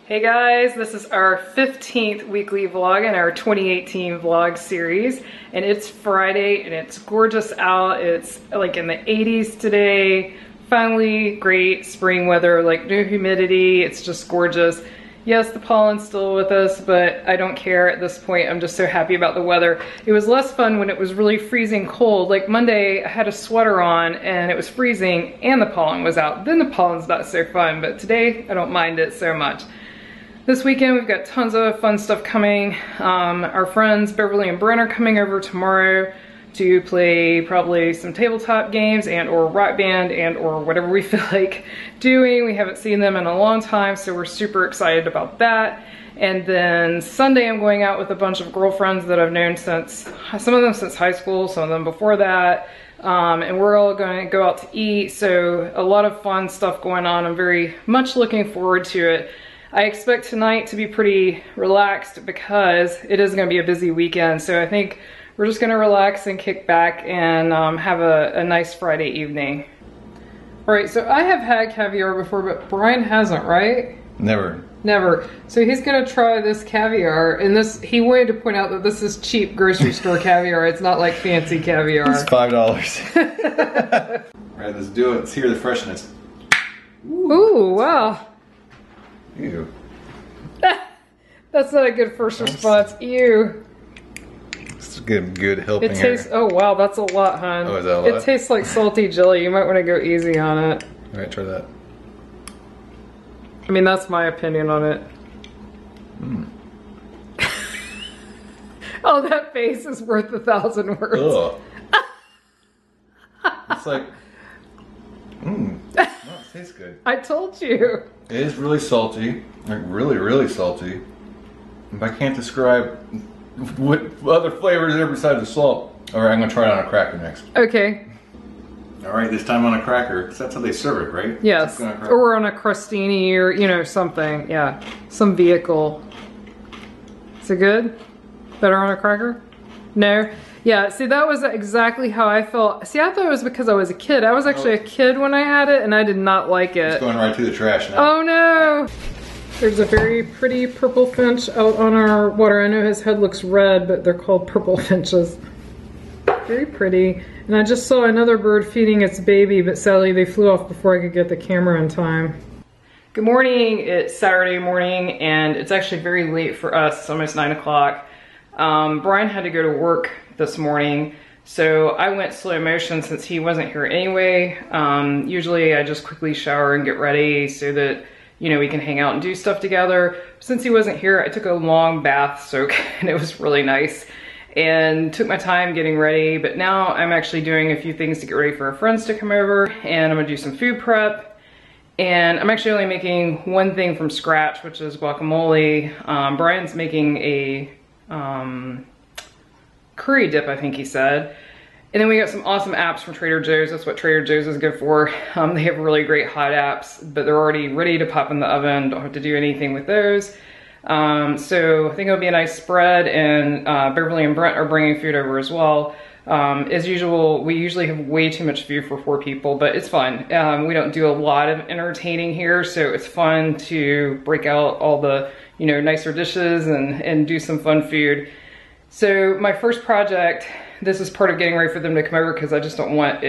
Hey guys, this is our 15th weekly vlog in our 2018 vlog series, and it's Friday and it's gorgeous out. It's like in the 80s today. Finally great spring weather, like no humidity. It's just gorgeous. Yes, the pollen's still with us, but I don't care at this point. I'm just so happy about the weather. It was less fun when it was really freezing cold. Like Monday, I had a sweater on and it was freezing and the pollen was out. Then the pollen's not so fun, but today I don't mind it so much. This weekend we've got tons of fun stuff coming. Our friends Beverly and Brent are coming over tomorrow to play probably some tabletop games and or rock band and or whatever we feel like doing. We haven't seen them in a long time, so we're super excited about that. And then Sunday I'm going out with a bunch of girlfriends that I've known since, some of them since high school, some of them before that. And we're all going to go out to eat, so a lot of fun stuff going on. I'm very much looking forward to it. I expect tonight to be pretty relaxed because it is going to be a busy weekend, so I think we're just going to relax and kick back and have a nice Friday evening. Alright, so I have had caviar before, but Brian hasn't, right? Never. Never. So he's going to try this caviar, and this, he wanted to point out that this is cheap grocery store caviar. It's not like fancy caviar. It's $5. Alright, let's do it. Let's hear the freshness. Ooh, wow. Ew. That's not a good first response. Ew. It's a good helping. It tastes, oh wow, that's a lot, hon. Oh, is that a lot? It tastes like salty jelly. You might want to go easy on it. Alright, try that. I mean, that's my opinion on it. Mm. Oh, that face is worth 1,000 words. Ugh. It's like, that tastes good. I told you. It is really salty, like really salty. But I can't describe what other flavors there besides the salt. Alright, I'm gonna try it on a cracker next. Okay. Alright, this time on a cracker, because that's how they serve it, right? Yes, or on a crostini or, you know, something, yeah. Some vehicle. Is it good? Better on a cracker? No? Yeah, see, that was exactly how I felt. See, I thought it was because I was a kid. I was actually a kid when I had it, and I did not like it. It's going right to the trash now. Oh no! There's a very pretty purple finch out on our water. I know his head looks red, but they're called purple finches. Very pretty. And I just saw another bird feeding its baby, but sadly they flew off before I could get the camera in time. Good morning. It's Saturday morning, and it's actually very late for us. It's almost 9 o'clock. Brian had to go to work this morning, so I went slow motion since he wasn't here anyway. Usually I just quickly shower and get ready so that, you know, we can hang out and do stuff together. Since he wasn't here, I took a long bath soak and it was really nice and took my time getting ready, but now I'm actually doing a few things to get ready for our friends to come over, and I'm gonna do some food prep. And I'm actually only making one thing from scratch, which is guacamole. Brian's making a curry dip, I think he said. And then we got some awesome apps from Trader Joe's. That's what Trader Joe's is good for. They have really great hot apps, but they're already ready to pop in the oven. Don't have to do anything with those. So I think it'll be a nice spread, and Beverly and Brent are bringing food over as well. As usual, we usually have way too much food for 4 people, but it's fun. We don't do a lot of entertaining here, so it's fun to break out all the, you know, nicer dishes and do some fun food. So my first project, this is part of getting ready for them to come over because I just don't want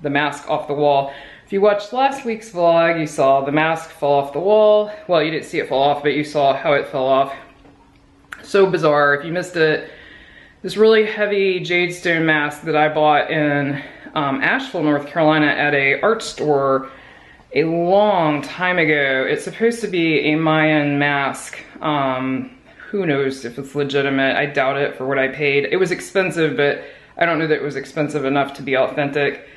the mask off the wall. If you watched last week's vlog, you saw the mask fall off the wall. Well, you didn't see it fall off, but you saw how it fell off. So bizarre. If you missed it, this really heavy jade stone mask that I bought in Asheville, North Carolina at a art store a long time ago. It's supposed to be a Mayan mask. Who knows if it's legitimate? I doubt it for what I paid. It was expensive, but I don't know that it was expensive enough to be authentic.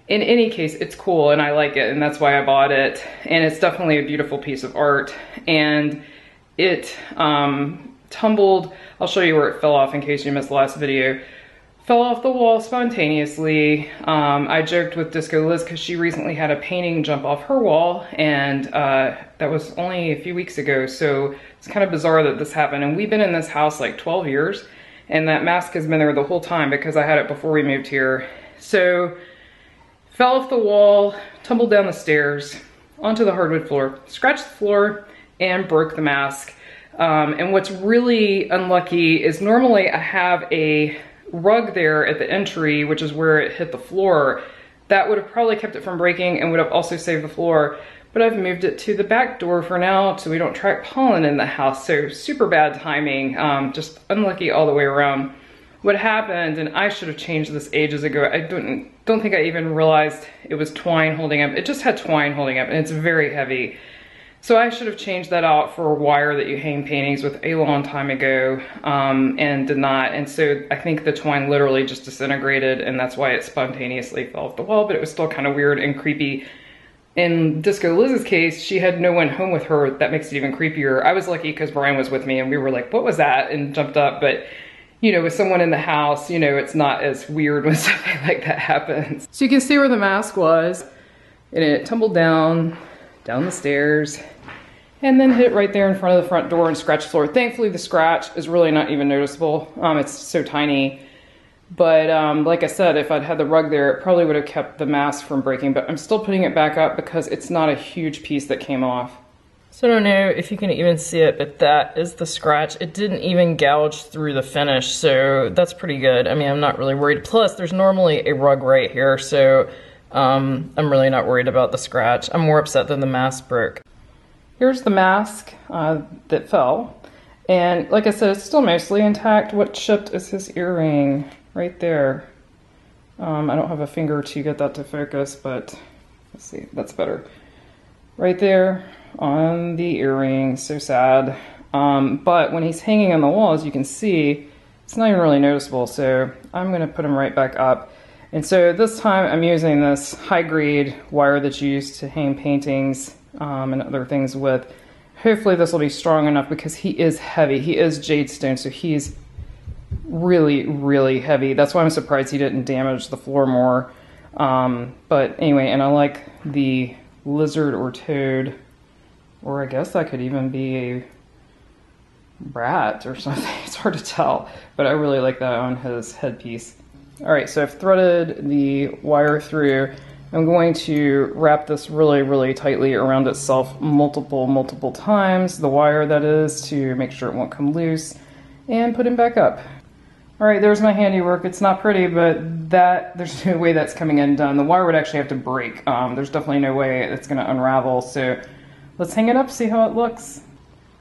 In any case, it's cool and I like it, and that's why I bought it. And it's definitely a beautiful piece of art. And it tumbled, I'll show you where it fell off in case you missed the last video. Fell off the wall spontaneously. I joked with Disco Liz because she recently had a painting jump off her wall, and that was only a few weeks ago, so it's kind of bizarre that this happened. And we've been in this house like 12 years, and that mask has been there the whole time because I had it before we moved here. So, fell off the wall, tumbled down the stairs, onto the hardwood floor, scratched the floor, and broke the mask. And what's really unlucky is normally I have a rug there at the entry, which is where it hit the floor. That would have probably kept it from breaking and would have also saved the floor. But I've moved it to the back door for now so we don't track pollen in the house. So super bad timing, just unlucky all the way around. What happened, and I should have changed this ages ago, I don't think I even realized it was twine holding up. It just had twine holding up and it's very heavy. So I should have changed that out for a wire that you hang paintings with a long time ago, and did not. And so I think the twine literally just disintegrated and that's why it spontaneously fell off the wall, but it was still kind of weird and creepy. In Disco Liz's case, she had no one home with her. That makes it even creepier. I was lucky because Brian was with me and we were like, what was that? And jumped up. But, you know, with someone in the house, you know, it's not as weird when something like that happens. So you can see where the mask was and it tumbled down the stairs and then hit right there in front of the front door and scratched the floor. Thankfully, the scratch is really not even noticeable. It's so tiny. But like I said, if I'd had the rug there, it probably would have kept the mask from breaking, but I'm still putting it back up because it's not a huge piece that came off. So I don't know if you can even see it, but that is the scratch. It didn't even gouge through the finish, so that's pretty good. I mean, I'm not really worried. Plus, there's normally a rug right here, so I'm really not worried about the scratch. I'm more upset than the mask broke. Here's the mask that fell. And like I said, it's still mostly intact. What chipped is his earring. Right there. I don't have a finger to get that to focus, but let's see, that's better. Right there on the earring, so sad. But when he's hanging on the wall, as you can see, it's not even really noticeable, so I'm gonna put him right back up. And so this time I'm using this high-grade wire that's used to hang paintings and other things with. Hopefully this will be strong enough because he is heavy. He is jade stone, so he's really, really heavy. That's why I'm surprised he didn't damage the floor more. But anyway, and I like the lizard or toad, or I guess that could even be a rat or something. It's hard to tell, but I really like that on his headpiece. All right, so I've threaded the wire through. I'm going to wrap this really, really tightly around itself multiple times, the wire that is, to make sure it won't come loose, and put him back up. All right, there's my handiwork. It's not pretty, but there's no way that's coming undone. The wire would actually have to break. There's definitely no way it's gonna unravel. So let's hang it up, see how it looks.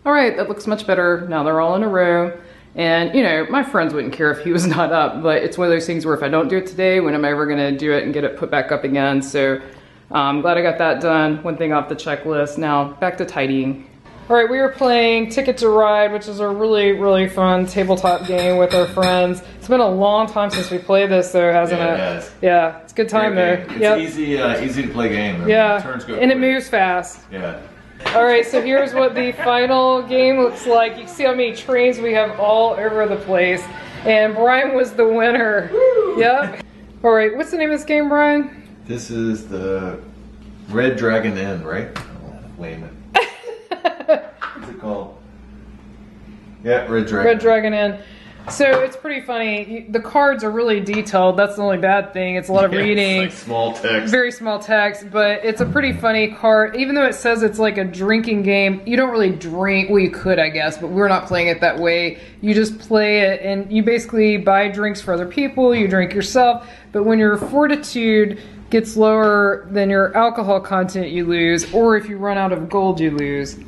All right, that looks much better. Now they're all in a row. And you know, my friends wouldn't care if he was not up, but it's one of those things where if I don't do it today, when am I ever gonna do it and get it put back up again? So I'm glad I got that done. One thing off the checklist. Now back to tidying. All right, we were playing Ticket to Ride, which is a really, really fun tabletop game with our friends. It's been a long time since we played this, though, hasn't it? Yes. Yeah, it's a good time, though. It's easy to play game. Yeah, turns go and quick. it moves fast. Yeah. All right, so here's what the final game looks like. You can see how many trains we have all over the place. And Brian was the winner. Woo! Yep. All right, what's the name of this game, Brian? This is the Red Dragon Inn, right? Lame it. What's it called? Yeah, Red Dragon. Red Dragon Inn. So it's pretty funny. The cards are really detailed. That's the only bad thing. It's a lot of reading. It's like small text. Very small text, but it's a pretty funny card. Even though it says it's like a drinking game, you don't really drink. Well, you could, I guess, but we're not playing it that way. You just play it and you basically buy drinks for other people. You drink yourself. But when your fortitude gets lower than your alcohol content, you lose. Or if you run out of gold, you lose.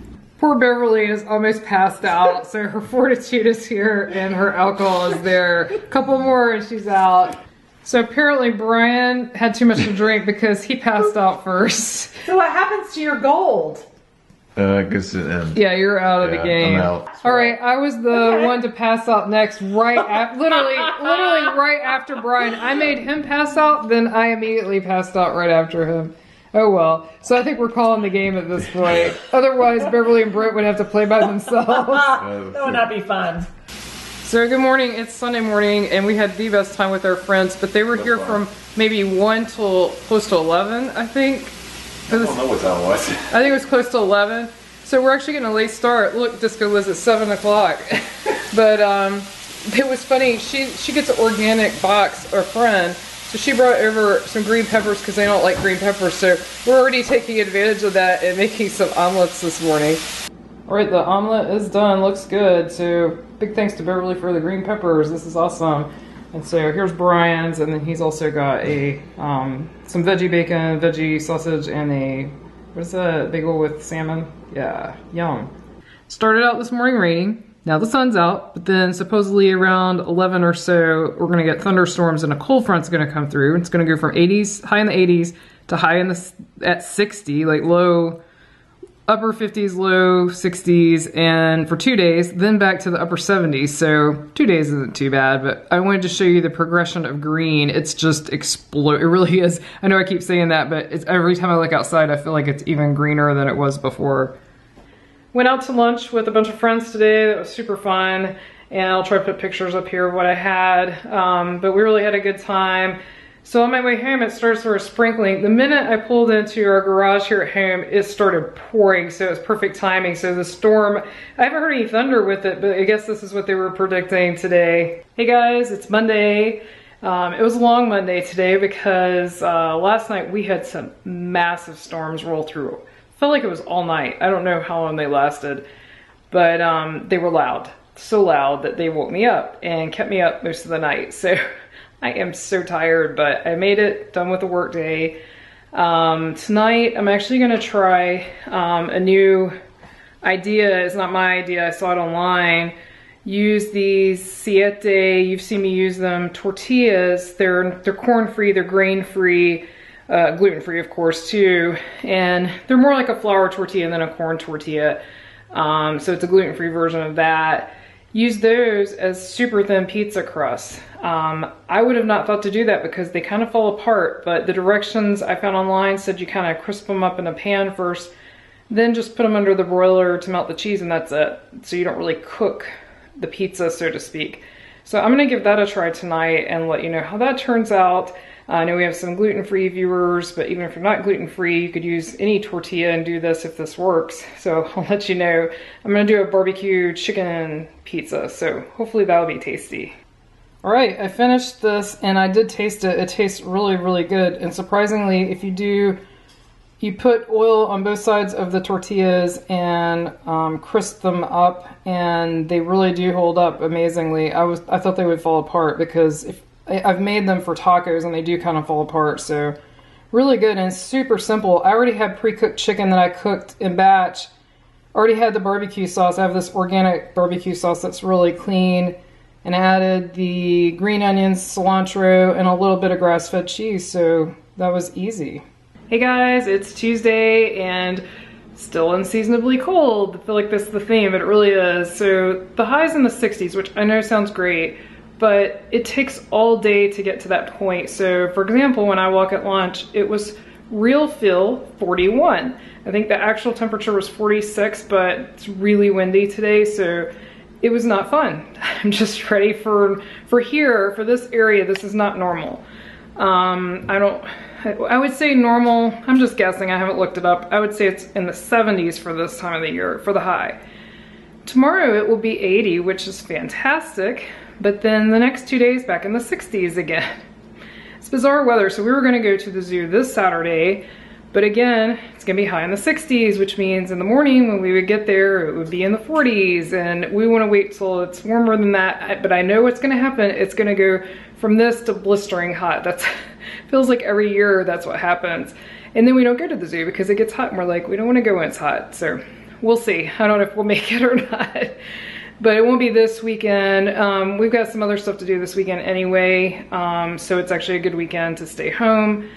Poor Beverly is almost passed out, so her fortitude is here and her alcohol is there. A couple more and she's out. So apparently Brian had too much to drink because he passed out first. So what happens to your gold? I guess it ends. Yeah, you're out of the game. I'm out. All right, I was the one to pass out next, literally right after Brian. I made him pass out, then I immediately passed out right after him. Oh well. So I think we're calling the game at this point. Otherwise, Beverly and Brent would have to play by themselves. That would not be fun. So good morning. It's Sunday morning, and we had the best time with our friends, but they were here from maybe 1 till close to 11, I think. I don't know what time it was. I think it was close to 11. So we're actually getting a late start. Look, Disco Liz at 7 o'clock. But it was funny. She gets an organic box, our friend. So she brought over some green peppers because they don't like green peppers. So we're already taking advantage of that and making some omelets this morning. All right, the omelet is done. Looks good. So big thanks to Beverly for the green peppers. This is awesome. And so here's Brian's, and then he's also got a some veggie bacon, veggie sausage, and a what is that, bagel with salmon? Yeah, yum. Started out this morning raining. Now the sun's out, but then supposedly around 11 or so, we're gonna get thunderstorms and a cold front's gonna come through. It's gonna go from 80s, high in the 80s to high in the at 60, like low, upper 50s, low 60s, and for 2 days, then back to the upper 70s. So 2 days isn't too bad, but I wanted to show you the progression of green. It's just explode. It really is. I know I keep saying that, but it's every time I look outside, I feel like it's even greener than it was before. Went out to lunch with a bunch of friends today. That was super fun. And I'll try to put pictures up here of what I had. But we really had a good time. So on my way home, it started sort of sprinkling. The minute I pulled into our garage here at home, it started pouring. So it was perfect timing. So the storm, I haven't heard any thunder with it, but I guess this is what they were predicting today. Hey guys, it's Monday. It was a long Monday today because last night we had some massive storms roll through. Felt like it was all night. I don't know how long they lasted, but they were loud. So loud that they woke me up and kept me up most of the night. So I am so tired, but I made it, done with the work day. Tonight I'm actually gonna try a new idea. It's not my idea, I saw it online. Use these siete, you've seen me use them, tortillas. They're corn-free, they're grain-free. Gluten-free, of course, too, and they're more like a flour tortilla than a corn tortilla, so it's a gluten-free version of that. Use those as super thin pizza crusts. I would have not thought to do that because they kind of fall apart, but the directions I found online said you kind of crisp them up in a pan first, then just put them under the broiler to melt the cheese, and that's it. So you don't really cook the pizza, so to speak. So I'm gonna give that a try tonight and let you know how that turns out. I know we have some gluten-free viewers, but even if you're not gluten-free, you could use any tortilla and do this if this works. So I'll let you know. I'm gonna do a barbecue chicken pizza, so hopefully that'll be tasty. All right, I finished this and I did taste it. It tastes really, really good. And surprisingly, if you put oil on both sides of the tortillas and crisp them up, and they really do hold up amazingly. I thought they would fall apart because I've made them for tacos and they do kind of fall apart. So really good and super simple. I already had pre-cooked chicken that I cooked in batch. Already had the barbecue sauce. I have this organic barbecue sauce that's really clean, and added the green onions, cilantro, and a little bit of grass-fed cheese. So that was easy. Hey guys, it's Tuesday and still unseasonably cold. I feel like this is the theme, but it really is. So the high's in the 60s, which I know sounds great, but it takes all day to get to that point. So for example, when I walk at lunch, it was real feel 41. I think the actual temperature was 46, but it's really windy today, so it was not fun. I'm just ready for here, for this area, this is not normal. I would say normal, I'm just guessing, I haven't looked it up. I would say it's in the 70s for this time of the year, for the high. Tomorrow it will be 80, which is fantastic, but then the next 2 days back in the 60s again. It's bizarre weather, so we were gonna go to the zoo this Saturday, but again, it's gonna be high in the 60s, which means in the morning when we would get there, it would be in the 40s, and we wanna wait till it's warmer than that, but I know what's gonna happen. It's gonna go from this to blistering hot. That's feels like every year that's what happens. And then we don't go to the zoo because it gets hot and we're like, we don't wanna go when it's hot. So we'll see. I don't know if we'll make it or not, but it won't be this weekend. We've got some other stuff to do this weekend anyway. So it's actually a good weekend to stay home.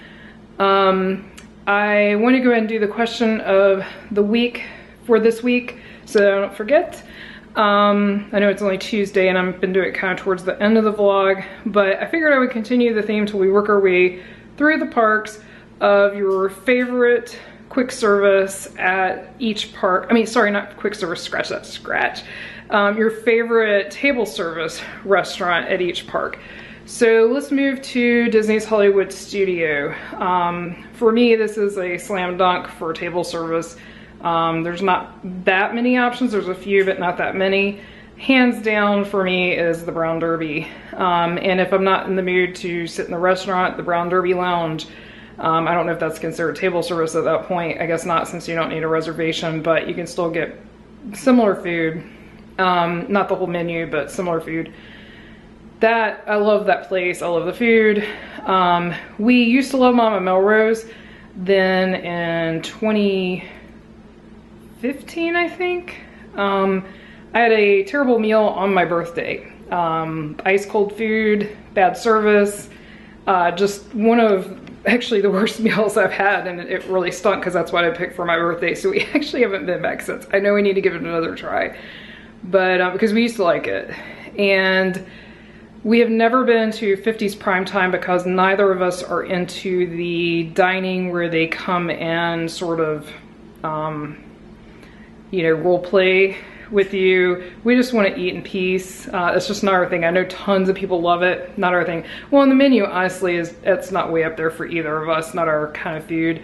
I want to go ahead and do the question of the week for this week, so I don't forget. I know it's only Tuesday and I've been doing it kind of towards the end of the vlog, but I figured I would continue the theme till we work our way through the parks of your favorite quick service at each park. I mean, sorry, not quick service, scratch that, scratch. Your favorite table service restaurant at each park. So let's move to Disney's Hollywood Studio. For me, this is a slam dunk for table service. There's not that many options. There's a few, but not that many. Hands down for me is the Brown Derby. And if I'm not in the mood to sit in the restaurant, the Brown Derby Lounge. I don't know if that's considered table service at that point. I guess not, since you don't need a reservation, but you can still get similar food. Not the whole menu, but similar food. That, I love that place. I love the food. We used to love Mama Melrose. Then in 2015, I think, I had a terrible meal on my birthday. Ice cold food, bad service, just one of actually the worst meals I've had, and it really stunk because that's what I picked for my birthday. So we actually haven't been back since. I know we need to give it another try, but because we used to like it. And we have never been to 50s Prime Time because neither of us are into the dining where they come and sort of, you know, role play with you. We just want to eat in peace. It's just not our thing. I know tons of people love it. Not our thing. Well, and the menu honestly it's not way up there for either of us. Not our kind of food.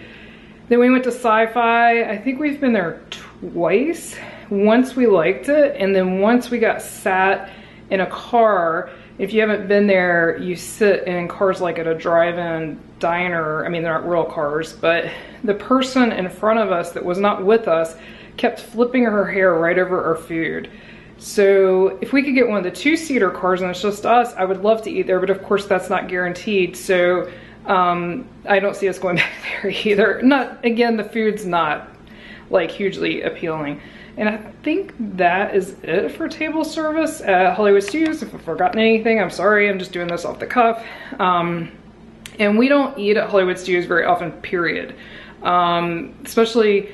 Then we went to Sci-Fi. I think we've been there twice. Once we liked it, and then once we got sat in a car. If you haven't been there, you sit in cars like at a drive-in diner. I mean, they're not real cars, but the person in front of us that was not with us kept flipping her hair right over our food. So if we could get one of the two-seater cars and it's just us, I would love to eat there, but of course that's not guaranteed. So I don't see us going back there either. Again, the food's not like hugely appealing. And I think that is it for table service at Hollywood Studios. If I've forgotten anything, I'm sorry. I'm just doing this off the cuff. And we don't eat at Hollywood Studios very often, period. Especially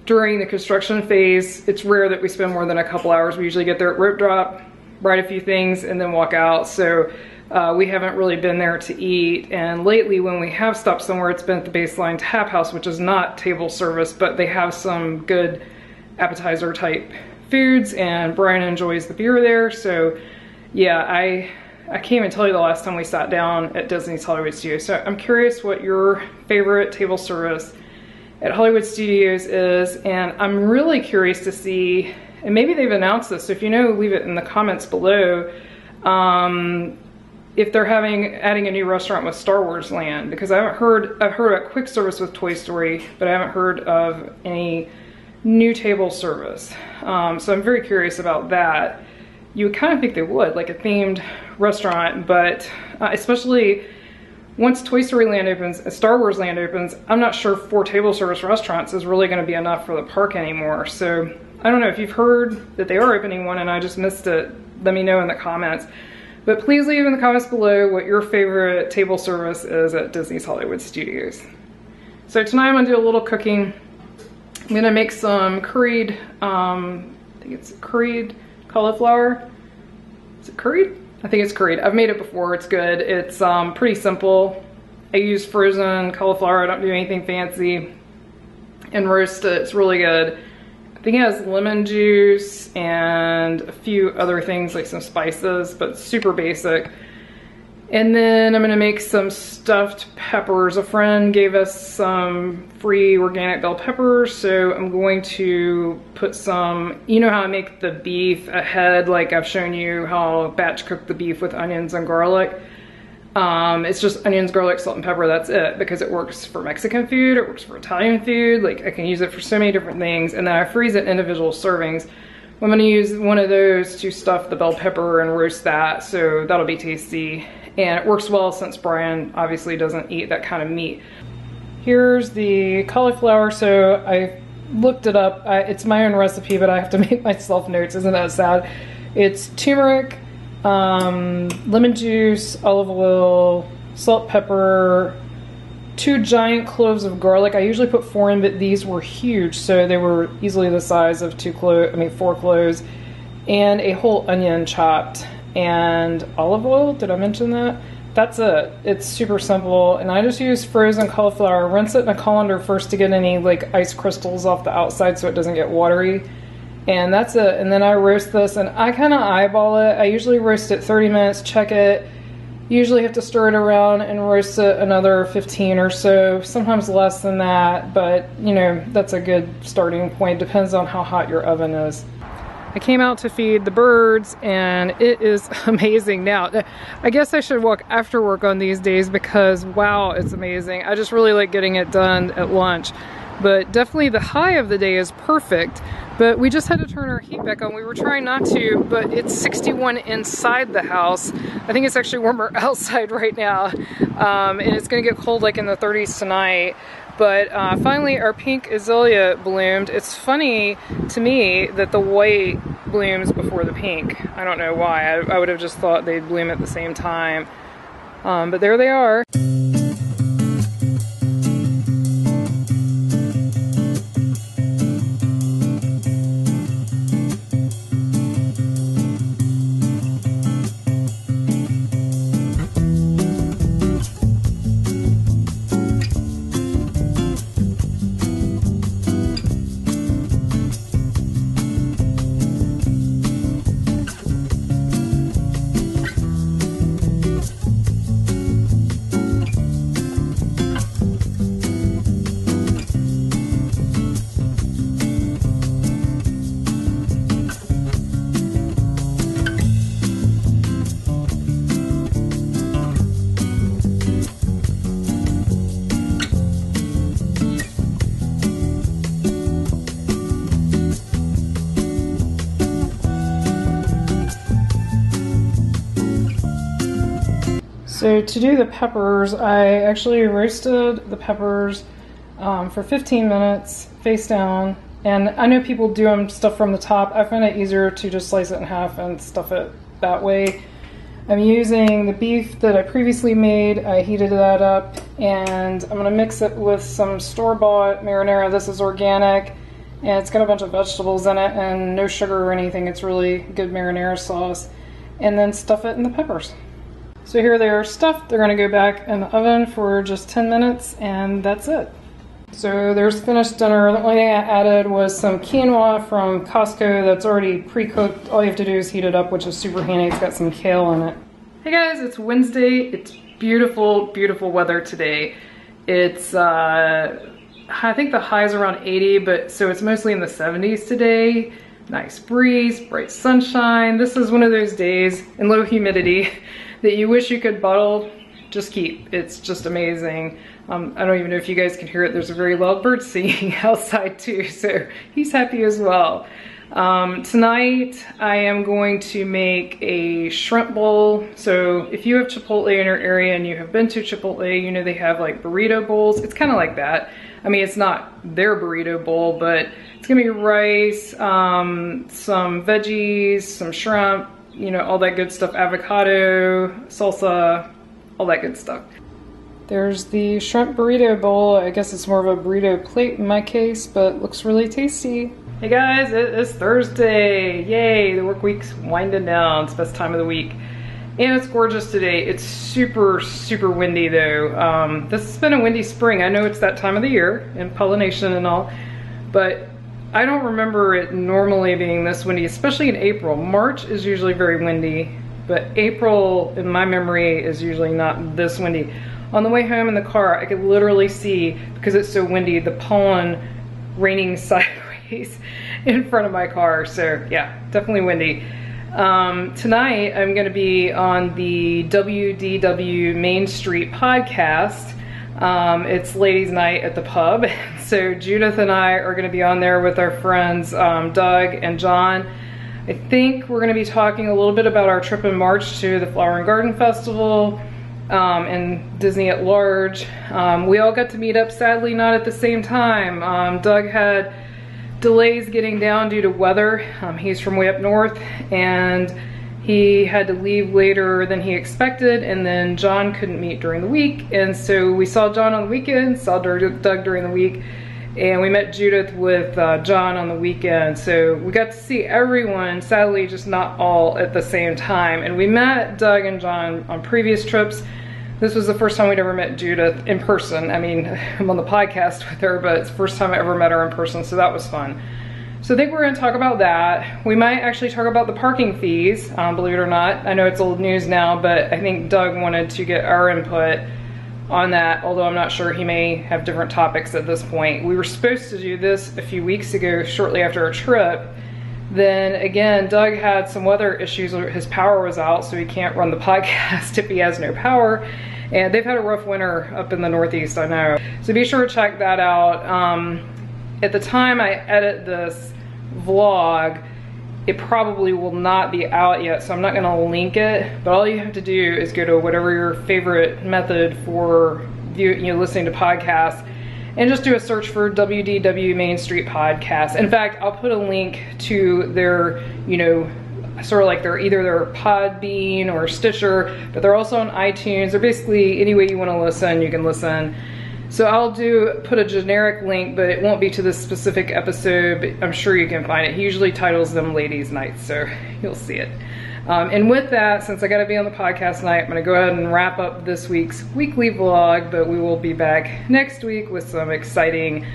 during the construction phase, it's rare that we spend more than a couple hours. We usually get there at rope drop, write a few things, and then walk out. So we haven't really been there to eat. And lately, when we have stopped somewhere, it's been at the Baseline Tap House, which is not table service, but they have some good appetizer type foods, and Brian enjoys the beer there. So yeah, I can't even tell you the last time we sat down at Disney's Hollywood Studios. So I'm curious what your favorite table service at Hollywood Studios is, and I'm really curious to see, and maybe they've announced this, so if you know, leave it in the comments below, if they're adding a new restaurant with Star Wars Land, because I've heard about quick service with Toy Story, but I haven't heard of any new table service. So I'm very curious about that. You would kind of think they would, like a themed restaurant, but especially once Toy Story Land opens and Star Wars Land opens, I'm not sure 4 table service restaurants is really going to be enough for the park anymore. So I don't know if you've heard that they are opening one and I just missed it. Let me know in the comments. But please leave in the comments below what your favorite table service is at Disney's Hollywood Studios. So tonight I'm going to do a little cooking. I'm gonna make some curried, I think it's curried cauliflower. Is it curried? I think it's curried. I've made it before, it's good. It's pretty simple. I use frozen cauliflower, I don't do anything fancy. And roast it, it's really good. I think it has lemon juice and a few other things like some spices, but super basic. And then I'm gonna make some stuffed peppers. A friend gave us some free organic bell peppers, so I'm going to put some, you know how I make the beef ahead, like I've shown you how batch cook the beef with onions and garlic. It's just onions, garlic, salt, and pepper, that's it, because it works for Mexican food, it works for Italian food, like I can use it for so many different things, and then I freeze it in individual servings. I'm gonna use one of those to stuff the bell pepper and roast that, so that'll be tasty. And it works well since Brian obviously doesn't eat that kind of meat. Here's the cauliflower. So I looked it up. It's my own recipe, but I have to make myself notes. Isn't that sad? It's turmeric, lemon juice, olive oil, salt, pepper, 2 giant cloves of garlic. I usually put 4 in, but these were huge, so they were easily the size of 4 cloves, and a whole onion chopped. And olive oil, did I mention that? That's it. It's super simple, and I just use frozen cauliflower. Rinse it in a colander first to get any like ice crystals off the outside so it doesn't get watery. And that's it. And then I roast this, and I kind of eyeball it. I usually roast it 30 minutes, check it. Usually have to stir it around and roast it another 15 or so, sometimes less than that, but you know, that's a good starting point. Depends on how hot your oven is. I came out to feed the birds, and it is amazing. Now, I guess I should walk after work on these days because, wow, it's amazing. I just really like getting it done at lunch. But definitely the high of the day is perfect. But we just had to turn our heat back on. We were trying not to, but it's 61 inside the house. I think it's actually warmer outside right now. And it's gonna get cold like in the 30s tonight. But finally our pink azalea bloomed. It's funny to me that the white blooms before the pink. I don't know why. I would have just thought they'd bloom at the same time. But there they are. So to do the peppers, I actually roasted the peppers for 15 minutes face down. And I know people do them stuff from the top. I find it easier to just slice it in half and stuff it that way. I'm using the beef that I previously made. I heated that up and I'm gonna mix it with some store-bought marinara. This is organic and it's got a bunch of vegetables in it and no sugar or anything. It's really good marinara sauce. And then stuff it in the peppers. So here they are stuffed. They're gonna go back in the oven for just 10 minutes and that's it. So there's finished dinner. The only thing I added was some quinoa from Costco that's already pre-cooked. All you have to do is heat it up, which is super handy. It's got some kale in it. Hey guys, it's Wednesday. It's beautiful, beautiful weather today. It's, I think the high's around 80, but so it's mostly in the 70s today. Nice breeze, bright sunshine. This is one of those days in low humidity that you wish you could bottle, just keep. It's just amazing. I don't even know if you guys can hear it. There's a very loud bird singing outside too, so he's happy as well. Tonight I am going to make a shrimp bowl. So if you have Chipotle in your area and you have been to Chipotle, you know they have like burrito bowls. It's kind of like that. I mean, it's not their burrito bowl, but it's gonna be rice, some veggies, some shrimp, you know, all that good stuff, avocado, salsa, all that good stuff. There's the shrimp burrito bowl. I guess it's more of a burrito plate in my case, but looks really tasty. Hey guys, it is Thursday. Yay, the work week's winding down. It's the best time of the week. And it's gorgeous today. It's super, super windy though. This has been a windy spring. I know it's that time of the year and pollination and all, but I don't remember it normally being this windy, especially in April. March is usually very windy, but April in my memory is usually not this windy. On the way home in the car, I could literally see, because it's so windy, the pollen raining sideways in front of my car. So yeah, definitely windy. Tonight I'm gonna be on the WDW Main Street podcast. It's ladies' night at the pub. So Judith and I are gonna be on there with our friends Doug and John. I think we're gonna be talking a little bit about our trip in March to the Flower and Garden Festival and Disney at large. We all got to meet up, sadly not at the same time. Doug had delays getting down due to weather. He's from way up north and he had to leave later than he expected, and then John couldn't meet during the week, and so we saw John on the weekend, saw Doug during the week, and we met Judith with John on the weekend. So we got to see everyone, sadly just not all at the same time. And we met Doug and John on previous trips. This was the first time we'd ever met Judith in person. I mean, I'm on the podcast with her, but it's the first time I ever met her in person, so that was fun. So I think we're gonna talk about that. We might actually talk about the parking fees, believe it or not. I know it's old news now, but I think Doug wanted to get our input on that, although I'm not sure, he may have different topics at this point. We were supposed to do this a few weeks ago, shortly after our trip. Then again, Doug had some weather issues, his power was out, so he can't run the podcast if he has no power. And they've had a rough winter up in the Northeast, I know. So be sure to check that out. At the time I edit this vlog, it probably will not be out yet, so I'm not gonna link it, but all you have to do is go to whatever your favorite method for listening to podcasts, and just do a search for WDW Main Street Podcast. In fact, I'll put a link to their, sort of like either their Podbean or Stitcher, but they're also on iTunes. They're basically any way you want to listen, you can listen. So I'll put a generic link, but it won't be to this specific episode, but I'm sure you can find it. He usually titles them Ladies Nights, so you'll see it. And with that, since I gotta be on the podcast tonight, I'm gonna go ahead and wrap up this week's weekly vlog, but we will be back next week with some exciting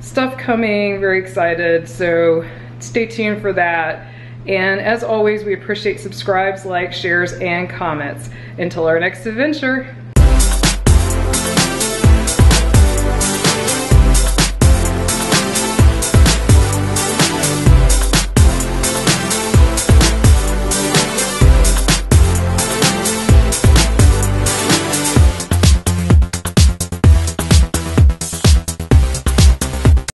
stuff coming, very excited, so stay tuned for that. And as always, we appreciate subscribes, likes, shares, and comments. Until our next adventure,